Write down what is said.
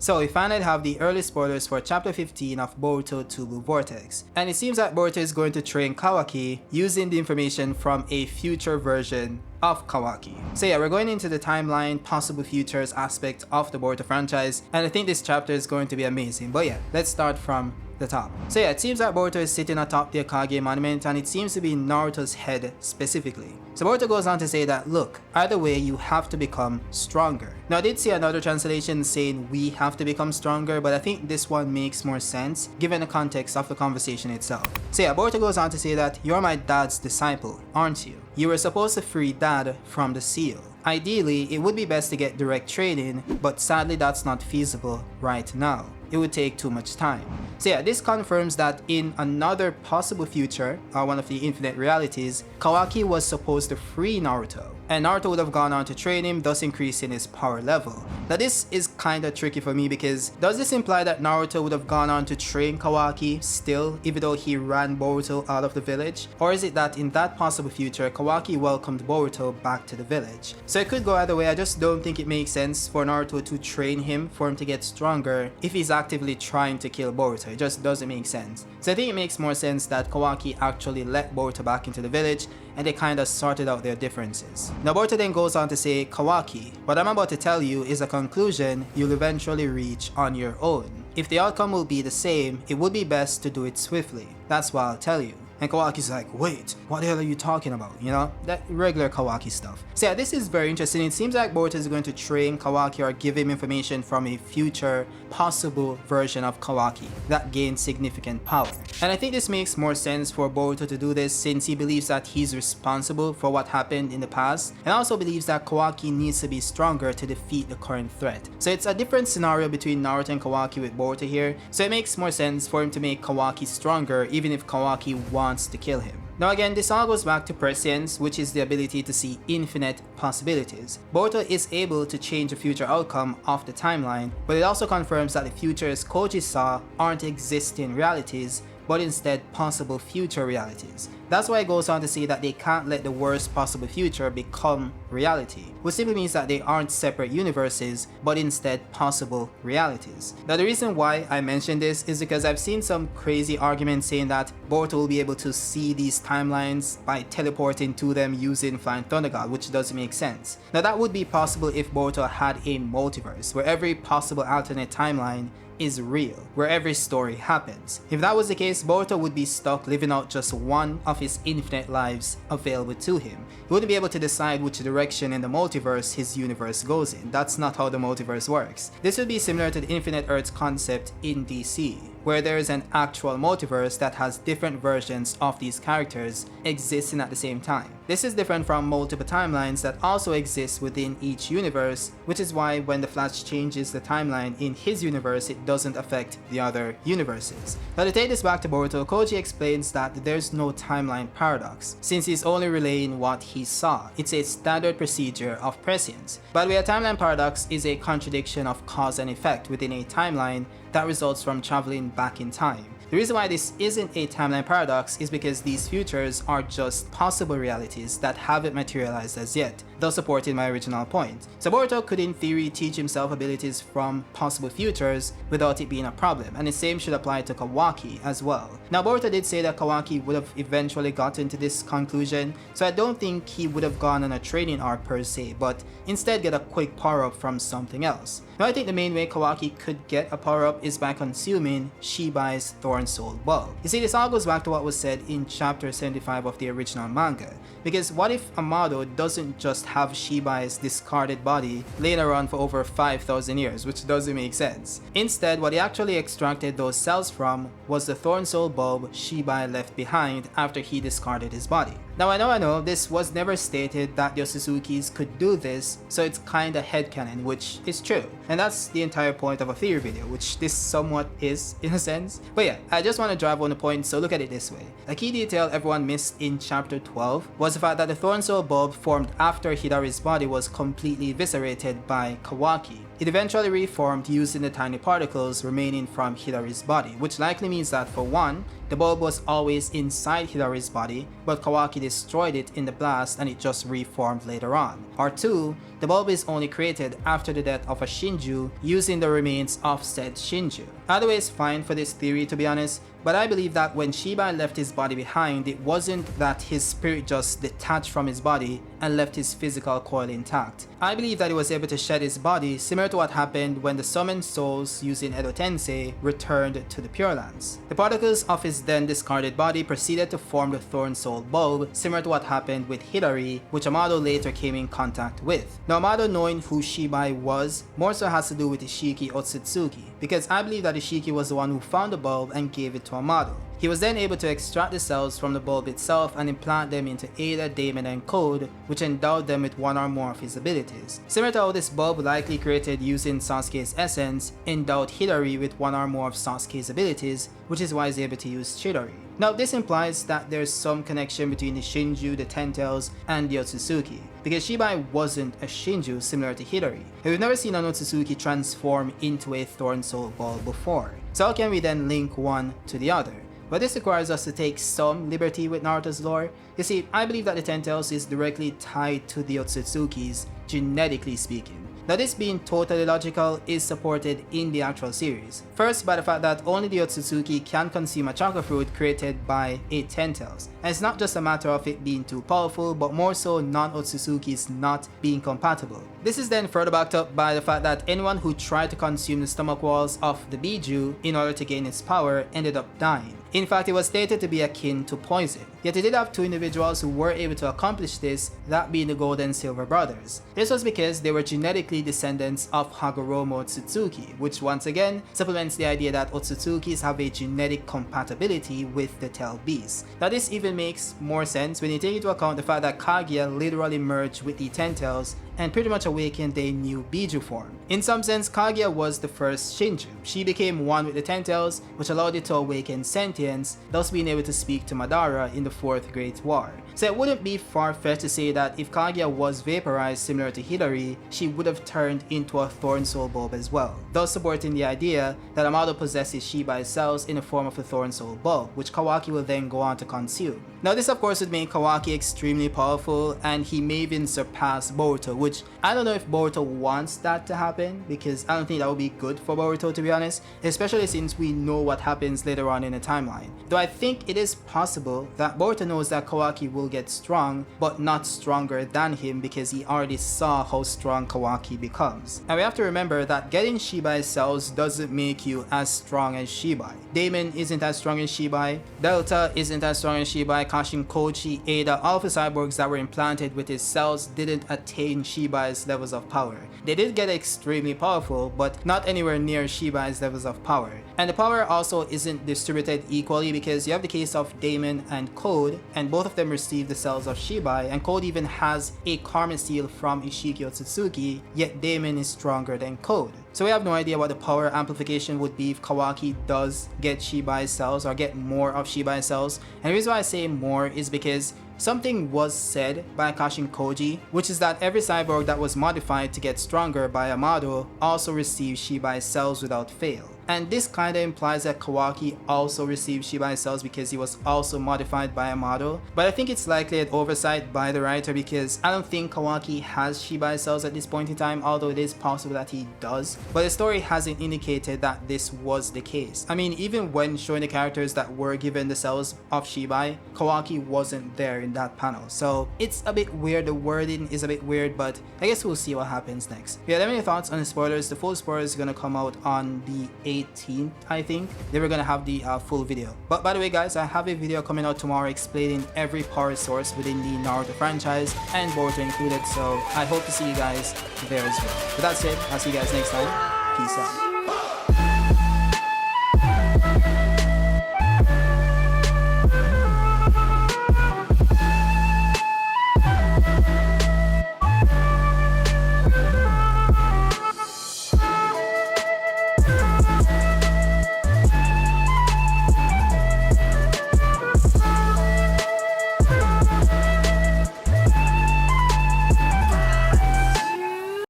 So we finally have the early spoilers for chapter 15 of Boruto 2 Vortex, and it seems that Boruto is going to train Kawaki using the information from a future version of Kawaki. So yeah, we're going into the timeline, possible futures aspect of the Boruto franchise, and I think this chapter is going to be amazing. But yeah, let's start from the top. So yeah, it seems that Boruto is sitting atop the Akage monument, and it seems to be Naruto's head specifically. So Boruto goes on to say that, look, either way you have to become stronger. Now I did see another translation saying we have to become stronger, but I think this one makes more sense given the context of the conversation itself. So yeah, Boruto goes on to say that you're my dad's disciple, aren't you? You were supposed to free dad from the seal. Ideally, it would be best to get direct training, but sadly that's not feasible right now. It would take too much time. So yeah, this confirms that in another possible future, or one of the infinite realities, Kawaki was supposed to free Naruto, and Naruto would have gone on to train him, thus increasing his power level. Now this is kinda tricky for me because does this imply that Naruto would have gone on to train Kawaki still, even though he ran Boruto out of the village? Or is it that in that possible future, Kawaki welcomed Boruto back to the village? So it could go either way. I just don't think it makes sense for Naruto to train him for him to get stronger if he's actively trying to kill Boruto. It just doesn't make sense. So I think it makes more sense that Kawaki actually let Boruto back into the village and they kinda sorted out their differences. Now Boruto then goes on to say, Kawaki, what I'm about to tell you is a conclusion you'll eventually reach on your own. If the outcome will be the same, it would be best to do it swiftly. That's what I'll tell you. And Kawaki's like, wait, what the hell are you talking about? You know, that regular Kawaki stuff. So yeah, this is very interesting. It seems like Boruto is going to train Kawaki or give him information from a future possible version of Kawaki that gains significant power. And I think this makes more sense for Boruto to do this since he believes that he's responsible for what happened in the past, and also believes that Kawaki needs to be stronger to defeat the current threat. So it's a different scenario between Naruto and Kawaki with Boruto here, so it makes more sense for him to make Kawaki stronger even if Kawaki wants to kill him. Now again, this all goes back to prescience, which is the ability to see infinite possibilities. Boruto is able to change the future outcome of the timeline, but it also confirms that the futures Koji saw aren't existing realities, but instead possible future realities. That's why it goes on to say that they can't let the worst possible future become reality, which simply means that they aren't separate universes, but instead possible realities. Now the reason why I mention this is because I've seen some crazy arguments saying that Boruto will be able to see these timelines by teleporting to them using Flying Thunder God, which doesn't make sense. Now that would be possible if Boruto had a multiverse, where every possible alternate timeline is real, where every story happens. If that was the case, Boruto would be stuck living out just one of his infinite lives available to him. He wouldn't be able to decide which direction in the multiverse his universe goes in. That's not how the multiverse works. This would be similar to the Infinite Earths concept in DC, where there is an actual multiverse that has different versions of these characters existing at the same time. This is different from multiple timelines that also exist within each universe, which is why when the Flash changes the timeline in his universe, it doesn't affect the other universes. Now to take this back to Boruto, Koji explains that there's no timeline paradox, since he's only relaying what he saw. It's a standard procedure of prescience. By the way, a timeline paradox is a contradiction of cause and effect within a timeline that results from traveling back in time. The reason why this isn't a timeline paradox is because these futures are just possible realities that haven't materialized as yet, thus supporting my original point. So Boruto could in theory teach himself abilities from possible futures without it being a problem, and the same should apply to Kawaki as well. Now Boruto did say that Kawaki would have eventually gotten to this conclusion, so I don't think he would have gone on a training arc per se, but instead get a quick power up from something else. Now I think the main way Kawaki could get a power up is by consuming Shibai's Thorn Soul Bulb. You see, this all goes back to what was said in chapter 75 of the original manga, because what if Amado doesn't just have Shibai's discarded body laying around for over 5,000 years, which doesn't make sense. Instead, what he actually extracted those cells from was the Thorn Soul Bulb Shibai left behind after he discarded his body. Now I know this was never stated that the Osuzukis could do this, so it's kinda headcanon, which is true. And that's the entire point of a theory video, which this somewhat is in a sense. But yeah, I just want to drive on the point, so look at it this way. A key detail everyone missed in chapter 12 was the fact that the Thorn Soul Bulb formed after Hidari's body was completely eviscerated by Kawaki. it eventually reformed using the tiny particles remaining from Hidari's body, which likely means that for one, the bulb was always inside Hidari's body, but Kawaki destroyed it in the blast and it just reformed later on. Or two, the bulb is only created after the death of a Shinju using the remains of said Shinju. Either way is fine for this theory, to be honest, but I believe that when Shibai left his body behind, it wasn't that his spirit just detached from his body and left his physical coil intact. I believe that he was able to shed his body, similar to what happened when the summoned souls using Edo Tensei returned to the Pure Lands. The particles of his then discarded body proceeded to form the Thorn Soul bulb, similar to what happened with Hidari, which Amado later came in contact with. Now Amado knowing who Shibai was more so has to do with Ishiki Otsutsuki, because I believe that Ishiki was the one who found the bulb and gave it to Amado. He was then able to extract the cells from the bulb itself and implant them into Ada, Damon, and Code, which endowed them with one or more of his abilities. Similar to how this bulb, likely created using Sasuke's essence, endowed Hidari with one or more of Sasuke's abilities, which is why he's able to use Chidori. Now this implies that there's some connection between the Shinju, the Ten Tails, and the Otsutsuki, because Shibai wasn't a Shinju similar to Hidari. We've never seen an Otsutsuki transform into a Thorn Soul bulb before, so how can we then link one to the other? But this requires us to take some liberty with Naruto's lore. You see, I believe that the Ten Tails is directly tied to the Otsutsukis, genetically speaking. Now this being totally logical is supported in the actual series. First, by the fact that only the Otsutsuki can consume a chakra fruit created by a Ten Tails. And it's not just a matter of it being too powerful, but more so non-Otsutsukis not being compatible. This is then further backed up by the fact that anyone who tried to consume the stomach walls of the Biju in order to gain its power ended up dying. In fact, it was stated to be akin to poison. Yet it did have two individuals who were able to accomplish this, that being the Gold and Silver brothers. This was because they were genetically descendants of Hagoromo Otsutsuki, which once again supplements the idea that Otsutsukis have a genetic compatibility with the Tail Beasts. Now this even makes more sense when you take into account the fact that Kaguya literally merged with the Ten Tails and pretty much awakened a new Biju form. In some sense, Kaguya was the first Shinju. She became one with the Ten Tails, which allowed it to awaken sentience, thus being able to speak to Madara in the Fourth Great War. So it wouldn't be far-fetched to say that if Kaguya was vaporized similar to Hidari, she would have turned into a Thorn Soul bulb as well, thus supporting the idea that Amado possesses Shibai's cells in the form of a Thorn Soul bulb, which Kawaki will then go on to consume. Now this of course would make Kawaki extremely powerful, and he may even surpass Boruto, which I don't know if Boruto wants that to happen, because I don't think that would be good for Boruto, to be honest, especially since we know what happens later on in the timeline. Though I think it is possible that Boruto knows that Kawaki will get strong, but not stronger than him, because he already saw how strong Kawaki becomes. And we have to remember that getting Shibai's cells doesn't make you as strong as Shibai. Damon isn't as strong as Shibai, Delta isn't as strong as Shibai, Kashin Kochi, Ada, all of the cyborgs that were implanted with his cells didn't attain Shibai's levels of power. They did get extremely powerful, but not anywhere near Shibai's levels of power. And the power also isn't distributed equally, because you have the case of Damon and Code, and both of them receive the cells of Shibai, and Code even has a Karma Seal from Ishiki Otsutsuki, yet Damon is stronger than Code. So we have no idea what the power amplification would be if Kawaki does get Shibai's cells, or get more of Shibai's cells. And the reason why I say more is because something was said by Kashin Koji, which is that every cyborg that was modified to get stronger by Amado also received Shibai's cells without fail. And this kinda implies that Kawaki also received Shibai's cells because he was also modified by Amado. But I think it's likely an oversight by the writer, because I don't think Kawaki has Shibai's cells at this point in time, although it is possible that he does. But the story hasn't indicated that this was the case. I mean, even when showing the characters that were given the cells of Shibai, Kawaki wasn't there in that panel. So it's a bit weird, the wording is a bit weird, but I guess we'll see what happens next. Yeah, let me know your thoughts on the spoilers. The full spoilers are gonna come out on the 18th, I think. They were gonna have the full video. But by the way guys, I have a video coming out tomorrow explaining every power source within the Naruto franchise, and Boruto included, so I hope to see you guys there as well. But that's it, I'll see you guys next time. Peace out.